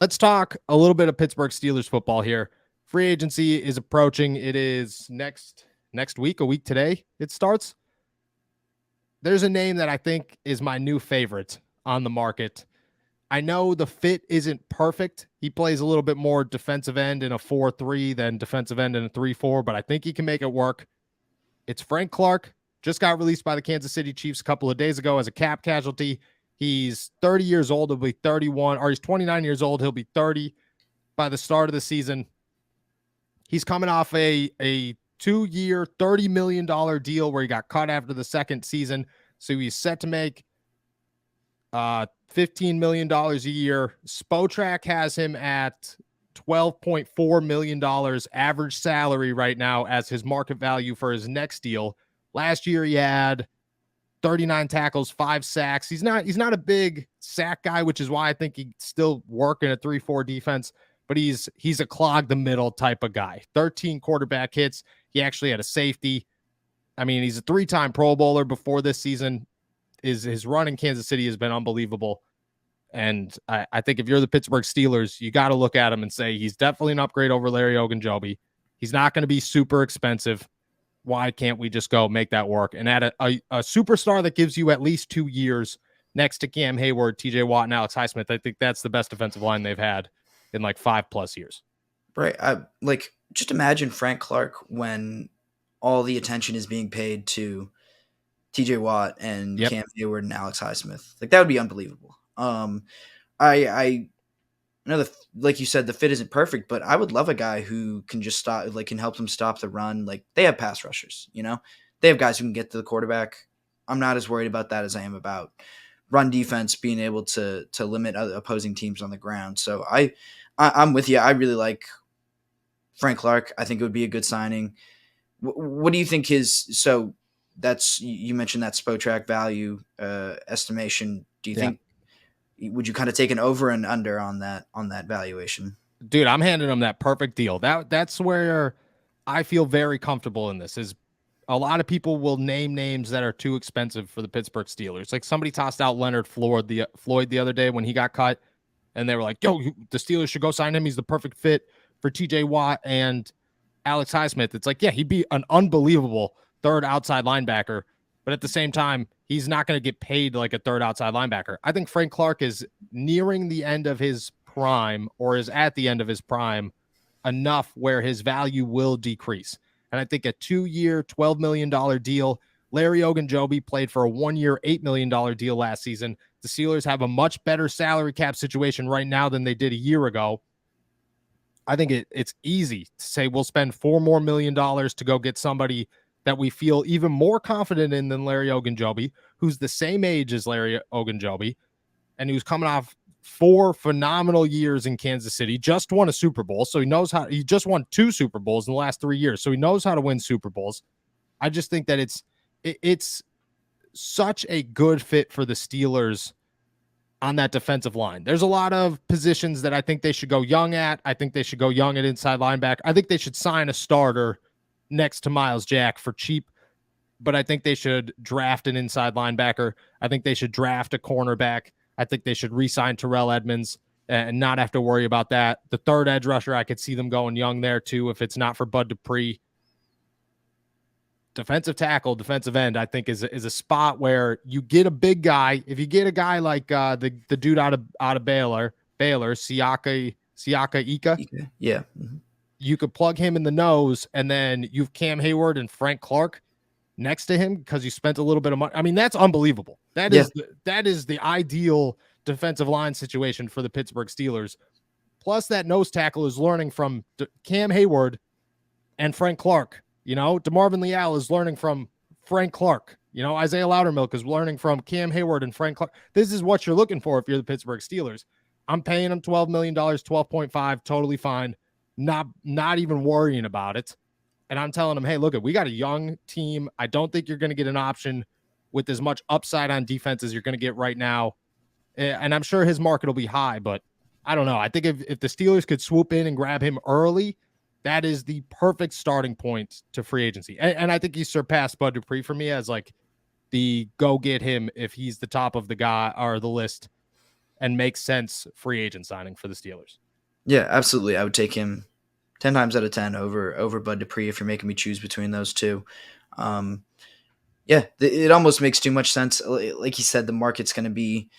Let's talk a little bit of Pittsburgh Steelers football here. Free agency is approaching. It is next week, a week today it starts. There's a name that I think is my new favorite on the market. I know the fit isn't perfect. He plays a little bit more defensive end in a 4-3 than defensive end in a 3-4, but I think he can make it work. It's Frank Clark. Just got released by the Kansas City Chiefs a couple of days ago as a cap casualty. He's 30 years old. He'll be 31, or he's 29 years old. He'll be 30 by the start of the season. He's coming off a 2-year, $30 million deal where he got cut after the second season. So he's set to make $15 million a year. Spotrac has him at $12.4 million average salary right now as his market value for his next deal. Last year he had 39 tackles, 5 sacks. He's not a big sack guy, which is why I think he'd still work in a 3-4 defense, but he's a clog the middle type of guy. 13 quarterback hits. He actually had a safety. I mean, he's a 3-time Pro Bowler before this season. His run in Kansas City has been unbelievable. And I think if you're the Pittsburgh Steelers, you got to look at him and say he's definitely an upgrade over Larry Ogunjobi. He's not going to be super expensive. Why can't we just go make that work? And add a superstar that gives you at least 2 years next to Cam Hayward, TJ Watt, and Alex Highsmith. I think that's the best defensive line they've had in like 5+ years. Right. Just imagine Frank Clark when all the attention is being paid to TJ Watt and Cam Hayward and Alex Highsmith. Like, that would be unbelievable. I know like you said, the fit isn't perfect, but I would love a guy who can just can help them stop the run. Like, they have pass rushers, they have guys who can get to the quarterback. I'm not as worried about that as I am about run defense being able to limit other opposing teams on the ground. So I'm with you. I really like Frank Clark. I think it would be a good signing. What do you think you mentioned that Spotrac value estimation. Do you think, would you kind of take an over and under on that valuation? Dude, I'm handing him that perfect deal. That's where I feel very comfortable in this. Is a lot of people will name names that are too expensive for the Pittsburgh Steelers. Like, somebody tossed out Leonard Floyd the other day when he got cut, and they were like, yo, the Steelers should go sign him. He's the perfect fit for TJ Watt and Alex Highsmith. It's like, yeah, he'd be an unbelievable third outside linebacker, but at the same time, he's not going to get paid like a third outside linebacker. I think Frank Clark is nearing the end of his prime, or is at the end of his prime enough where his value will decrease. And I think a 2-year, $12 million deal. Larry Ogunjobi played for a 1-year, $8 million deal last season. The Steelers have a much better salary cap situation right now than they did a year ago. I think it's easy to say we'll spend $4 more million to go get somebody that we feel even more confident in than Larry Ogunjobi, who's the same age as Larry Ogunjobi, and who's coming off 4 phenomenal years in Kansas City, just won a Super Bowl. So he just won 2 Super Bowls in the last 3 years. So he knows how to win Super Bowls. I just think that it's such a good fit for the Steelers on that defensive line. There's a lot of positions that I think they should go young at. I think they should go young at inside linebacker. I think they should sign a starter next to Miles Jack for cheap, but I think they should draft an inside linebacker. I think they should draft a cornerback. I think they should re-sign Terrell Edmonds and not have to worry about that. The third edge rusher, I could see them going young there too if it's not for Bud Dupree. Defensive tackle, defensive end, I think is a spot where you get a big guy. If you get a guy like the dude out of Baylor, Siaka Ika, yeah, mm-hmm. You could plug him in the nose, and then you've Cam Hayward and Frank Clark next to him because you spent a little bit of money. I mean, that's unbelievable. That is the ideal defensive line situation for the Pittsburgh Steelers. Plus, that nose tackle is learning from Cam Hayward and Frank Clark. DeMarvin Leal is learning from Frank Clark. Isaiah Loudermilk is learning from Cam Hayward and Frank Clark. This is what you're looking for if you're the Pittsburgh Steelers. I'm paying him $12 million, 12.5, totally fine. Not even worrying about it. And I'm telling him, hey, look, we got a young team. I don't think you're going to get an option with as much upside on defense as you're going to get right now. And I'm sure his market will be high, but I don't know. I think if the Steelers could swoop in and grab him early, that is the perfect starting point to free agency. And I think he surpassed Bud Dupree for me as like the go get him if he's the top of the guy or the list and makes sense free agent signing for the Steelers. Yeah, absolutely. I would take him 10 times out of 10 over Bud Dupree if you're making me choose between those two. Um, yeah, it almost makes too much sense. Like you said, the market's going to be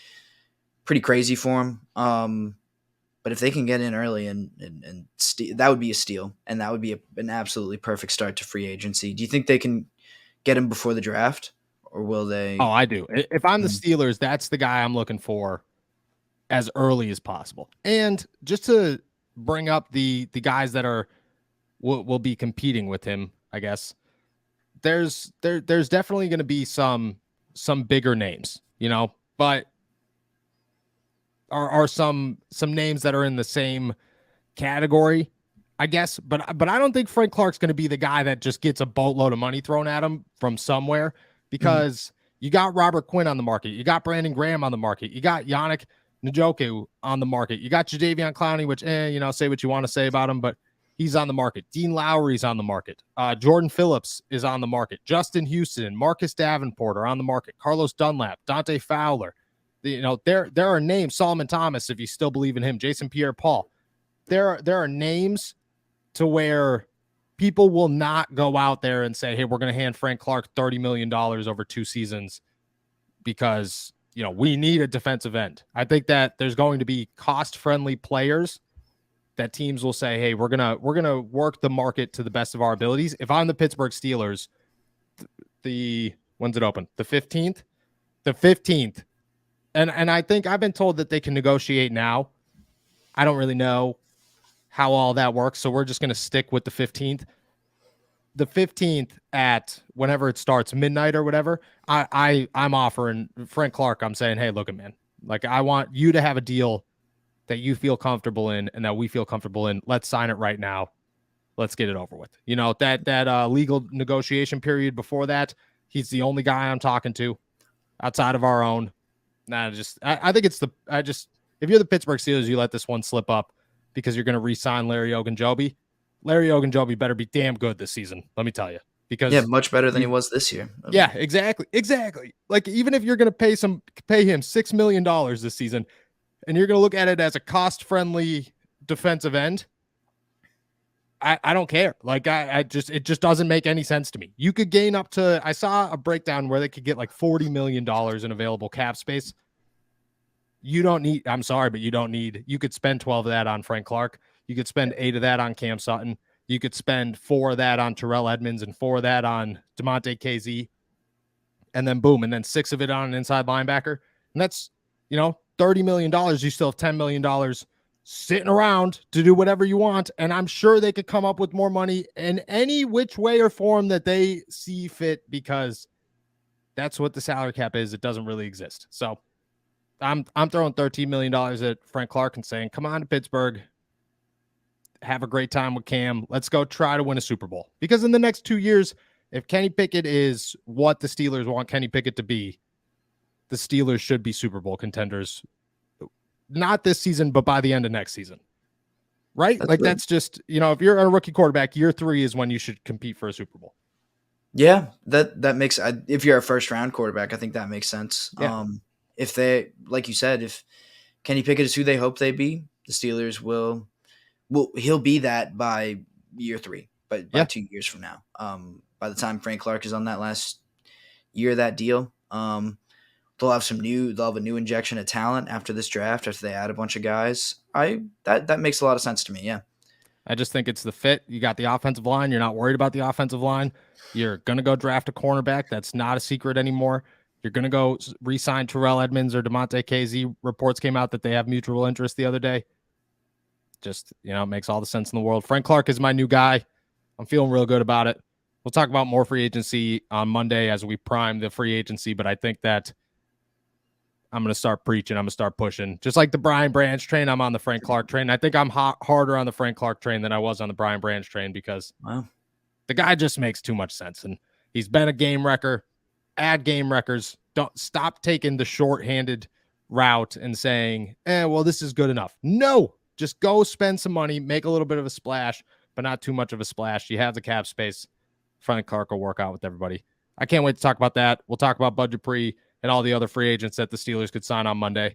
pretty crazy for him. But if they can get in early and that would be a steal, and that would be an absolutely perfect start to free agency. Do you think they can get him before the draft, or will Oh, they? I do. If I'm the Steelers, that's the guy I'm looking for as early as possible. And just to bring up the guys that will be competing with him, I guess there's definitely going to be some bigger names, but are some names that are in the same category, I guess. But I don't think Frank Clark's going to be the guy that just gets a boatload of money thrown at him from somewhere, because you got Robert Quinn on the market, you got Brandon Graham on the market, you got Yannick Njoku on the market, you got Jadeveon Clowney, which say what you want to say about him, but he's on the market. Dean Lowry's on the market. Jordan Phillips is on the market. Justin Houston, Marcus Davenport are on the market. Carlos Dunlap, Dante Fowler. There are names. Solomon Thomas, if you still believe in him. Jason Pierre-Paul. There are names to where people will not go out there and say, hey, we're going to hand Frank Clark $30 million over 2 seasons because, we need a defensive end. I think that there's going to be cost-friendly players that teams will say, hey, we're going to work the market to the best of our abilities. If I'm the Pittsburgh Steelers, when's it open? The 15th? The 15th. And I think I've been told that they can negotiate now. I don't really know how all that works, so we're just going to stick with the 15th. The 15th at whenever it starts, midnight or whatever, I'm offering Frank Clark. I'm saying, hey, look, man, like, I want you to have a deal that you feel comfortable in and that we feel comfortable in. Let's sign it right now. Let's get it over with. That legal negotiation period before that, he's the only guy I'm talking to outside of our own. I think it's if you're the Pittsburgh Steelers, you let this one slip up because you're going to re-sign Larry Ogunjobi. Larry Ogunjobi better be damn good this season, let me tell you. Because much better than he was this year. Yeah, exactly. Like, even if you're going to pay him $6 million this season, and you're going to look at it as a cost-friendly defensive end, I don't care. Like, it just doesn't make any sense to me. You could gain up to, I saw a breakdown where they could get like $40 million in available cap space. I'm sorry, but you could spend 12 of that on Frank Clark. You could spend 8 of that on Cam Sutton. You could spend 4 of that on Terrell Edmonds and 4 of that on DeMonte KZ. And then boom, and then 6 of it on an inside linebacker. And that's, $30 million. You still have $10 million sitting around to do whatever you want. And I'm sure they could come up with more money in any which way or form that they see fit, because that's what the salary cap is. It doesn't really exist. So I'm throwing $13 million at Frank Clark and saying, come on to Pittsburgh, have a great time with Cam. Let's go try to win a Super Bowl. Because in the next 2 years, if Kenny Pickett is what the Steelers want Kenny Pickett to be, the Steelers should be Super Bowl contenders. Not this season, but by the end of next season. Right? That's just, if you're a rookie quarterback, year 3 is when you should compete for a Super Bowl. Yeah, that makes, if you're a first round quarterback, I think that makes sense. Yeah. If they, like you said, if Kenny Pickett is who they hope they be, the Steelers he'll be that by year 3, but by 2 years from now. By the time Frank Clark is on that last year of that deal, they'll have a new injection of talent after this draft, after they add a bunch of guys. That makes a lot of sense to me. Yeah. I just think it's the fit. You got the offensive line. You're not worried about the offensive line. You're going to go draft a cornerback. That's not a secret anymore. You're going to go re-sign Terrell Edmonds or DeMonte KZ. Reports came out that they have mutual interest the other day. Just, it makes all the sense in the world. Frank Clark is my new guy. I'm feeling real good about it. We'll talk about more free agency on Monday as we prime the free agency, but I think that I'm going to start preaching. I'm going to start pushing. Just like the Brian Branch train, I'm on the Frank Clark train. I think I'm harder on the Frank Clark train than I was on the Brian Branch train, because the guy just makes too much sense. And he's been a game wrecker. Add game wreckers. Don't stop taking the short-handed route and saying, well, this is good enough. No, just go spend some money, make a little bit of a splash, but not too much of a splash. You have the cap space. Frank Clark will work out with everybody. I can't wait to talk about that. We'll talk about Bud Dupree and all the other free agents that the Steelers could sign on Monday.